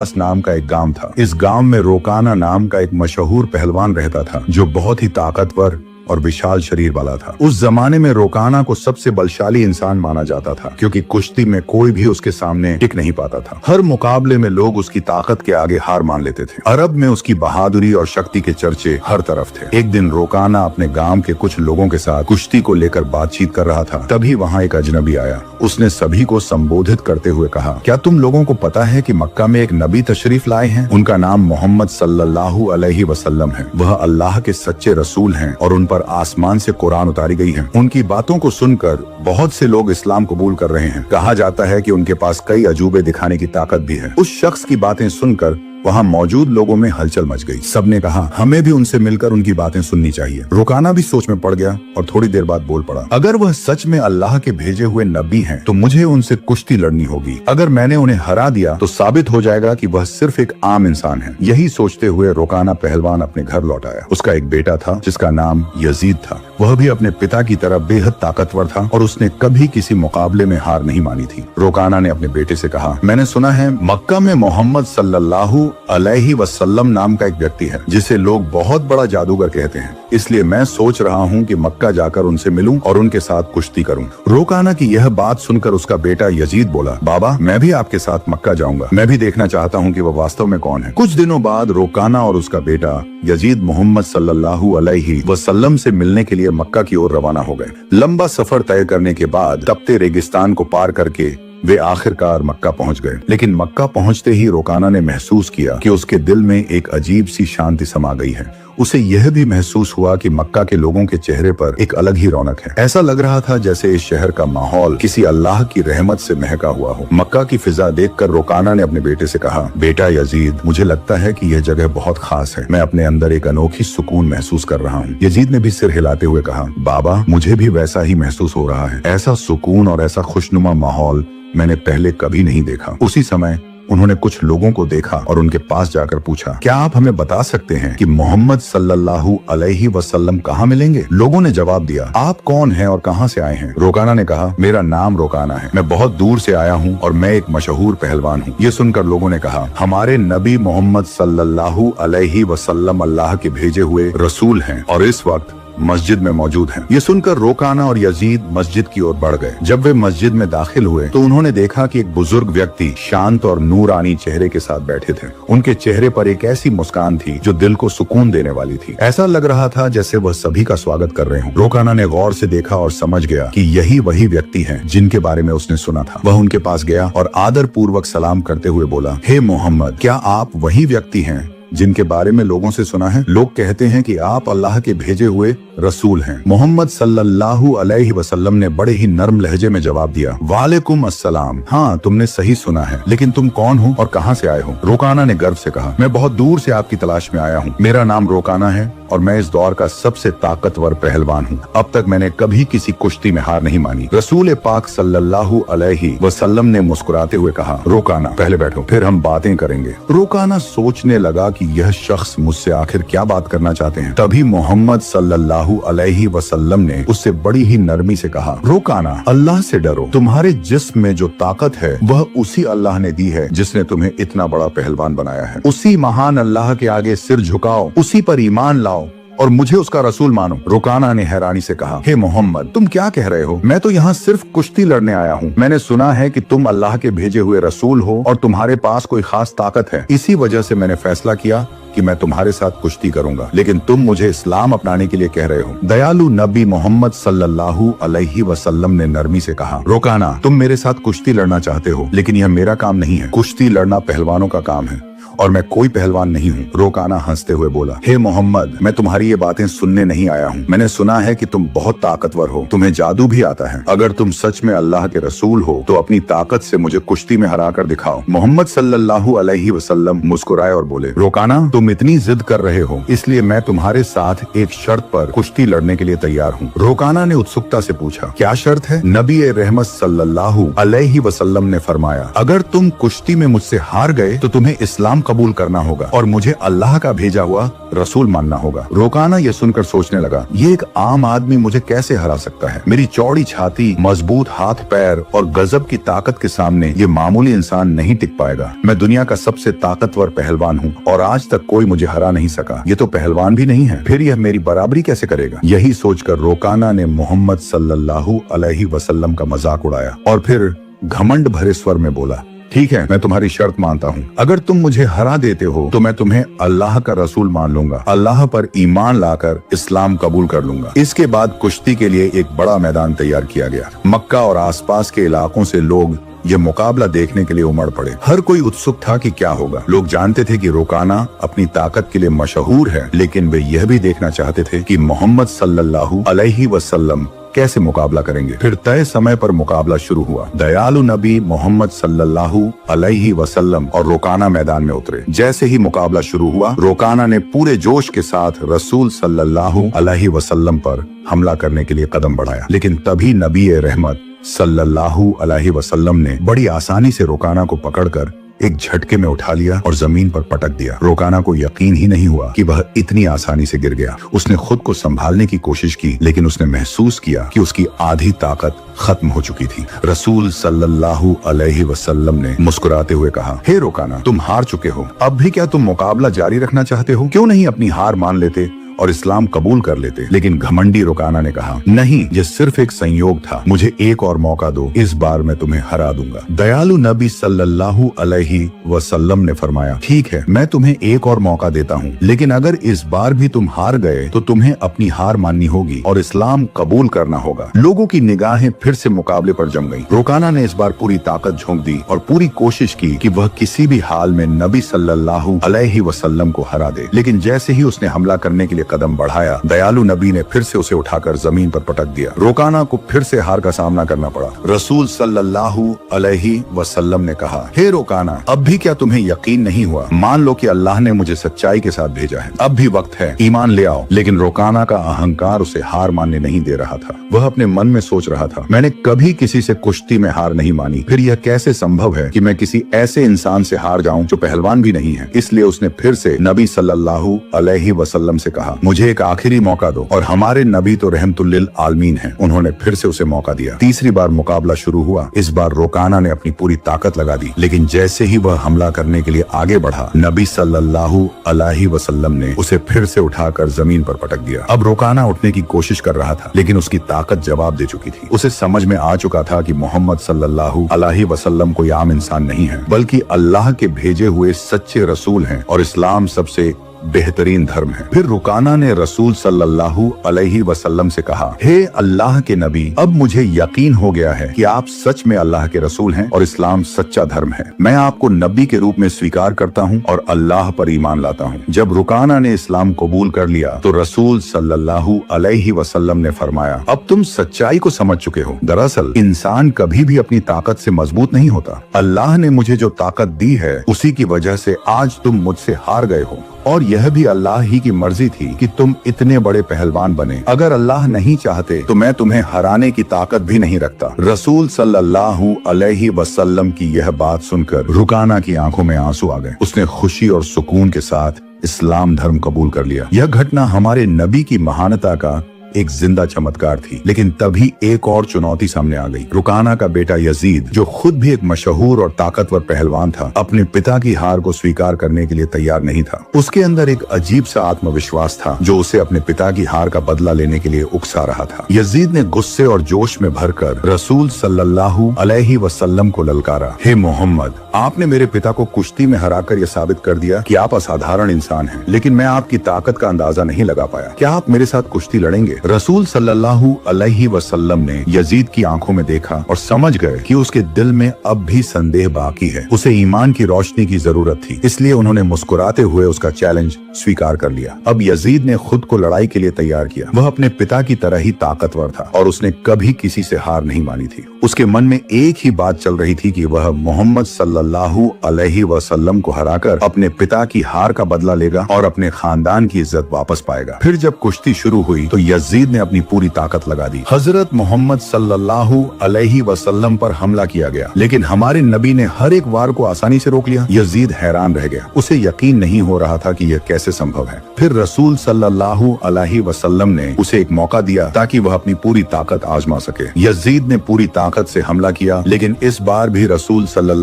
नाम का एक गांव था। इस गांव में रोकाना नाम का एक मशहूर पहलवान रहता था जो बहुत ही ताकतवर और विशाल शरीर वाला था। उस जमाने में रोकाना को सबसे बलशाली इंसान माना जाता था क्योंकि कुश्ती में कोई भी उसके सामने टिक नहीं पाता था। हर मुकाबले में लोग उसकी ताकत के आगे हार मान लेते थे। अरब में उसकी बहादुरी और शक्ति के चर्चे हर तरफ थे। एक दिन रोकाना अपने गांव के कुछ लोगों के साथ कुश्ती को लेकर बातचीत कर रहा था। तभी वहाँ एक अजनबी आया। उसने सभी को संबोधित करते हुए कहा, क्या तुम लोगों को पता है कि मक्का में एक नबी तशरीफ लाए हैं? उनका नाम मोहम्मद सल्लल्लाहु अलैहि वसल्लम है। वह अल्लाह के सच्चे रसूल हैं और उन पर आसमान से कुरान उतारी गई है। उनकी बातों को सुनकर बहुत से लोग इस्लाम कबूल कर रहे हैं। कहा जाता है कि उनके पास कई अजूबे दिखाने की ताकत भी है। उस शख्स की बातें सुनकर वहाँ मौजूद लोगों में हलचल मच गई। सबने कहा, हमें भी उनसे मिलकर उनकी बातें सुननी चाहिए। रोकाना भी सोच में पड़ गया और थोड़ी देर बाद बोल पड़ा, अगर वह सच में अल्लाह के भेजे हुए नबी हैं, तो मुझे उनसे कुश्ती लड़नी होगी। अगर मैंने उन्हें हरा दिया तो साबित हो जाएगा कि वह सिर्फ एक आम इंसान है। यही सोचते हुए रोकाना पहलवान अपने घर लौट आया। उसका एक बेटा था जिसका नाम यजीद था। वह भी अपने पिता की तरह बेहद ताकतवर था और उसने कभी किसी मुकाबले में हार नहीं मानी थी। रोकाना ने अपने बेटे से कहा, मैंने सुना है मक्का में मोहम्मद सल्लल्लाहु अलैहि वसल्लम नाम का एक व्यक्ति है जिसे लोग बहुत बड़ा जादूगर कहते हैं। इसलिए मैं सोच रहा हूँ कि मक्का जाकर उनसे मिलूं और उनके साथ कुश्ती करूं। रोकाना की यह बात सुनकर उसका बेटा यजीद बोला, बाबा मैं भी आपके साथ मक्का जाऊंगा। मैं भी देखना चाहता हूँ कि वह वास्तव में कौन है। कुछ दिनों बाद रोकाना और उसका बेटा यजीद मोहम्मद सल्लल्लाहु अलैहि वसल्लम से मिलने के लिए मक्का की ओर रवाना हो गए। लंबा सफर तय करने के बाद तपते रेगिस्तान को पार करके वे आखिरकार मक्का पहुंच गए। लेकिन मक्का पहुंचते ही रोकाना ने महसूस किया कि उसके दिल में एक अजीब सी शांति समा गई है। उसे यह भी महसूस हुआ कि मक्का के लोगों के चेहरे पर एक अलग ही रौनक है। ऐसा लग रहा था जैसे इस शहर का माहौल किसी अल्लाह की रहमत से महका हुआ हो। मक्का की फिजा देखकर रोकाना ने अपने बेटे से कहा, बेटा यजीद, मुझे लगता है कि यह जगह बहुत खास है। मैं अपने अंदर एक अनोखी सुकून महसूस कर रहा हूँ। यजीद ने भी सिर हिलाते हुए कहा, बाबा मुझे भी वैसा ही महसूस हो रहा है। ऐसा सुकून और ऐसा खुशनुमा माहौल मैंने पहले कभी नहीं देखा। उसी समय उन्होंने कुछ लोगों को देखा और उनके पास जाकर पूछा, क्या आप हमें बता सकते हैं कि मोहम्मद सल्लल्लाहु अलैहि वसल्लम कहाँ मिलेंगे? लोगों ने जवाब दिया, आप कौन हैं और कहाँ से आए हैं? रोकाना ने कहा, मेरा नाम रोकाना है। मैं बहुत दूर से आया हूँ और मैं एक मशहूर पहलवान हूँ। ये सुनकर लोगों ने कहा, हमारे नबी मोहम्मद सल्लल्लाहु अलैहि वसल्लम अल्लाह के भेजे हुए रसूल हैं और इस वक्त मस्जिद में मौजूद हैं। ये सुनकर रोकाना और यजीद मस्जिद की ओर बढ़ गए। जब वे मस्जिद में दाखिल हुए तो उन्होंने देखा कि एक बुजुर्ग व्यक्ति शांत और नूरानी चेहरे के साथ बैठे थे। उनके चेहरे पर एक ऐसी मुस्कान थी जो दिल को सुकून देने वाली थी। ऐसा लग रहा था जैसे वह सभी का स्वागत कर रहे हों। रोकाना ने गौर से देखा और समझ गया कि यही वही व्यक्ति हैं जिनके बारे में उसने सुना था। वह उनके पास गया और आदर पूर्वक सलाम करते हुए बोला, हे मोहम्मद, क्या आप वही व्यक्ति हैं जिनके बारे में लोगों से सुना है? लोग कहते हैं कि आप अल्लाह के भेजे हुए रसूल हैं। मोहम्मद सल्लल्लाहु अलैहि वसल्लम ने बड़े ही नर्म लहजे में जवाब दिया, वालेकुम अस्सलाम। हाँ, तुमने सही सुना है, लेकिन तुम कौन हो और कहाँ से आए हो? रोकाना ने गर्व से कहा, मैं बहुत दूर से आपकी तलाश में आया हूँ। मेरा नाम रोकाना है और मैं इस दौर का सबसे ताकतवर पहलवान हूँ। अब तक मैंने कभी किसी कुश्ती में हार नहीं मानी। रसूल पाक सल्लल्लाहु अलैहि वसल्लम ने मुस्कुराते हुए कहा, रोकाना पहले बैठो, फिर हम बातें करेंगे। रोकाना सोचने लगा कि यह शख्स मुझसे आखिर क्या बात करना चाहते हैं। तभी मोहम्मद सल्लल्लाहु अलैहि वसल्लम ने उससे बड़ी ही नरमी से कहा, रोकाना, अल्लाह से डरो। तुम्हारे जिस्म में जो ताकत है वह उसी अल्लाह ने दी है जिसने तुम्हें इतना बड़ा पहलवान बनाया है। उसी महान अल्लाह के आगे सिर झुकाओ, उसी पर ईमान लाओ और मुझे उसका रसूल मानो। रोकाना ने हैरानी से कहा, हे मोहम्मद, तुम क्या कह रहे हो? मैं तो यहाँ सिर्फ कुश्ती लड़ने आया हूँ। मैंने सुना है कि तुम अल्लाह के भेजे हुए रसूल हो और तुम्हारे पास कोई खास ताकत है। इसी वजह से मैंने फैसला किया कि मैं तुम्हारे साथ कुश्ती करूंगा, लेकिन तुम मुझे इस्लाम अपनाने के लिए कह रहे हो। दयालु नबी मोहम्मद सल्लल्लाहु अलैहि वसल्लम ने नरमी से कहा, रोकाना, तुम मेरे साथ कुश्ती लड़ना चाहते हो, लेकिन यह मेरा काम नहीं है। कुश्ती लड़ना पहलवानों का काम है और मैं कोई पहलवान नहीं हूँ। रोकाना हंसते हुए बोला, हे मोहम्मद, मैं तुम्हारी ये बातें सुनने नहीं आया हूँ। मैंने सुना है कि तुम बहुत ताकतवर हो, तुम्हें जादू भी आता है। अगर तुम सच में अल्लाह के रसूल हो तो अपनी ताकत से मुझे कुश्ती में हरा कर दिखाओ। मोहम्मद सल्लल्लाहु अलैहि वसल्लम मुस्कुराए और बोले, रोकाना, तुम इतनी जिद कर रहे हो, इसलिए मैं तुम्हारे साथ एक शर्त पर कुश्ती लड़ने के लिए तैयार हूँ। रोकाना ने उत्सुकता से पूछा, क्या शर्त है? नबी रहमत सल्लल्लाहु अलैहि वसल्लम ने फरमाया, अगर तुम कुश्ती में मुझसे हार गए तो तुम्हें इस्लाम इस्लाम कबूल करना होगा और मुझे अल्लाह का भेजा हुआ रसूल मानना होगा। रोकाना ये सुनकर सोचने लगा, ये एक आम आदमी मुझे कैसे हरा सकता है? मेरी चौड़ी छाती, मजबूत हाथ पैर और गजब की ताकत के सामने ये मामूली इंसान नहीं टिक पाएगा। मैं दुनिया का सबसे ताकतवर पहलवान हूँ और आज तक कोई मुझे हरा नहीं सका। ये तो पहलवान भी नहीं है, फिर यह मेरी बराबरी कैसे करेगा? यही सोचकर रोकाना ने मोहम्मद सल्लल्लाहु अलैहि वसल्लम का मजाक उड़ाया और फिर घमंड भरे स्वर में बोला, ठीक है, मैं तुम्हारी शर्त मानता हूँ। अगर तुम मुझे हरा देते हो तो मैं तुम्हें अल्लाह का रसूल मान लूंगा, अल्लाह पर ईमान लाकर इस्लाम कबूल कर लूंगा। इसके बाद कुश्ती के लिए एक बड़ा मैदान तैयार किया गया। मक्का और आसपास के इलाकों से लोग ये मुकाबला देखने के लिए उमड़ पड़े। हर कोई उत्सुक था कि क्या होगा। लोग जानते थे कि रोकाना अपनी ताकत के लिए मशहूर है, लेकिन वे यह भी देखना चाहते थे कि मोहम्मद सल्लल्लाहु अलैहि वसल्लम कैसे मुकाबला करेंगे। फिर तय समय पर मुकाबला शुरू हुआ। दयालु नबी मोहम्मद सल्लल्लाहु अलैहि वसल्लम और रोकाना मैदान में उतरे। जैसे ही मुकाबला शुरू हुआ, रोकाना ने पूरे जोश के साथ रसूल सल्लल्लाहु अलैहि वसल्लम पर हमला करने के लिए कदम बढ़ाया, लेकिन तभी नबी रहमत सल्लल्लाहु अलैहि वसल्लम ने बड़ी आसानी से रोकाना को पकड़कर एक झटके में उठा लिया और जमीन पर पटक दिया। रोकाना को यकीन ही नहीं हुआ कि वह इतनी आसानी से गिर गया। उसने खुद को संभालने की कोशिश की, लेकिन उसने महसूस किया कि उसकी आधी ताकत खत्म हो चुकी थी। रसूल सल्लल्लाहु अलैहि वसल्लम ने मुस्कुराते हुए कहा, हे रोकाना, तुम हार चुके हो। अब भी क्या तुम मुकाबला जारी रखना चाहते हो? क्यों नहीं अपनी हार मान लेते और इस्लाम कबूल कर लेते? लेकिन घमंडी रोकाना ने कहा, नहीं, ये सिर्फ एक संयोग था, मुझे एक और मौका दो, इस बार मैं तुम्हें हरा दूंगा। दयालु नबी सल्लल्लाहु अलैहि वसल्लम ने फरमाया, ठीक है, मैं तुम्हें एक और मौका देता हूँ, लेकिन अगर इस बार भी तुम हार गए तो तुम्हें अपनी हार माननी होगी और इस्लाम कबूल करना होगा। लोगों की निगाहें फिर से मुकाबले पर जम गईं। रोकाना ने इस बार पूरी ताकत झोंक दी और पूरी कोशिश की कि वह किसी भी हाल में नबी सल्लल्लाहु अलैहि वसल्लम को हरा दे। लेकिन जैसे ही उसने हमला करने के लिए कदम बढ़ाया, दयालु नबी ने फिर से उसे उठाकर जमीन पर पटक दिया। रोकाना को फिर से हार का सामना करना पड़ा। रसूल सल्लल्लाहु अलैहि वसल्लम ने कहा, हे रोकाना, अब भी क्या तुम्हें यकीन नहीं हुआ? मान लो कि अल्लाह ने मुझे सच्चाई के साथ भेजा है, अब भी वक्त है, ईमान ले आओ। लेकिन रोकाना का अहंकार उसे हार मानने नहीं दे रहा था। वह अपने मन में सोच रहा था, मैंने कभी किसी से कुश्ती में हार नहीं मानी, फिर यह कैसे संभव है कि मैं किसी ऐसे इंसान से हार जाऊं जो पहलवान भी नहीं है। इसलिए उसने फिर से नबी सल्लल्लाहु अलैहि वसल्लम से कहा, मुझे एक आखिरी मौका दो, और हमारे नबी तो रहमतुल लिल आलमीन हैं। उन्होंने फिर से उसे मौका दिया। तीसरी बार मुकाबला शुरू हुआ। इस बार रोकाना ने अपनी पूरी ताकत लगा दी, लेकिन जैसे ही वह हमला करने के लिए आगे बढ़ा, नबी सल्लल्लाहु अलैहि वसल्लम ने उसे फिर से उठाकर जमीन पर पटक दिया। अब रोकाना उठने की कोशिश कर रहा था, लेकिन उसकी ताकत जवाब दे चुकी थी। उसे समझ में आ चुका था कि मोहम्मद सल्लल्लाहु अलैहि वसल्लम कोई आम इंसान नहीं है, बल्कि अल्लाह के भेजे हुए सच्चे रसूल हैं और इस्लाम सबसे बेहतरीन धर्म है। फिर रुकाना ने रसूल सल्लल्लाहु अलैहि वसल्लम से कहा, हे अल्लाह के नबी, अब मुझे यकीन हो गया है कि आप सच में अल्लाह के रसूल हैं और इस्लाम सच्चा धर्म है। मैं आपको नबी के रूप में स्वीकार करता हूँ और अल्लाह पर ईमान लाता हूँ। जब रुकाना ने इस्लाम कबूल कर लिया तो रसूल सल्लल्लाहु अलैहि वसल्लम ने फरमाया, अब तुम सच्चाई को समझ चुके हो। दरअसल इंसान कभी भी अपनी ताकत से मजबूत नहीं होता। अल्लाह ने मुझे जो ताकत दी है उसी की वजह से आज तुम मुझसे हार गए हो, और यह भी अल्लाह ही की मर्जी थी कि तुम इतने बड़े पहलवान बने। अगर अल्लाह नहीं चाहते तो मैं तुम्हें हराने की ताकत भी नहीं रखता। रसूल सल्लल्लाहु अलैहि वसल्लम की यह बात सुनकर रुकाना की आंखों में आंसू आ गए। उसने खुशी और सुकून के साथ इस्लाम धर्म कबूल कर लिया। यह घटना हमारे नबी की महानता का एक जिंदा चमत्कार थी। लेकिन तभी एक और चुनौती सामने आ गई। रुकाना का बेटा यजीद, जो खुद भी एक मशहूर और ताकतवर पहलवान था, अपने पिता की हार को स्वीकार करने के लिए तैयार नहीं था। उसके अंदर एक अजीब सा आत्मविश्वास था जो उसे अपने पिता की हार का बदला लेने के लिए उकसा रहा था। यजीद ने गुस्से और जोश में भरकर रसूल सल्लल्लाहु अलैहि वसल्लम को ललकारा, हे मोहम्मद, आपने मेरे पिता को कुश्ती में हराकर यह साबित कर दिया कि आप असाधारण इंसान हैं, लेकिन मैं आपकी ताकत का अंदाजा नहीं लगा पाया। क्या आप मेरे साथ कुश्ती लड़ेंगे? रसूल सल्लल्लाहु अलैहि वसल्लम ने यजीद की आंखों में देखा और समझ गए कि उसके दिल में अब भी संदेह बाकी है। उसे ईमान की रोशनी की जरूरत थी, इसलिए उन्होंने मुस्कुराते हुए उसका चैलेंज स्वीकार कर लिया। अब यजीद ने खुद को लड़ाई के लिए तैयार किया। वह अपने पिता की तरह ही ताकतवर था और उसने कभी किसी से हार नहीं मानी थी। उसके मन में एक ही बात चल रही थी कि वह मोहम्मद सल्लल्लाहु अलैहि वसल्लम को हराकर अपने पिता की हार का बदला लेगा और अपने खानदान की इज्जत वापस पाएगा। फिर जब कुश्ती शुरू हुई तो यजीद यजीद ने अपनी पूरी ताकत लगा दी। हजरत मोहम्मद सल्लल्लाहु अलैहि वसल्लम पर हमला किया गया, लेकिन हमारे नबी ने हर एक वार को आसानी से रोक लिया। यजीद हैरान रह गया, उसे यकीन नहीं हो रहा था कि यह कैसे संभव है। फिर रसूल सल्लल्लाहु अलैहि वसल्लम ने उसे एक मौका दिया ताकि वह अपनी पूरी ताकत आजमा सके। यजीद ने पूरी ताकत से हमला किया, लेकिन इस बार भी रसूल सल्लल्लाहु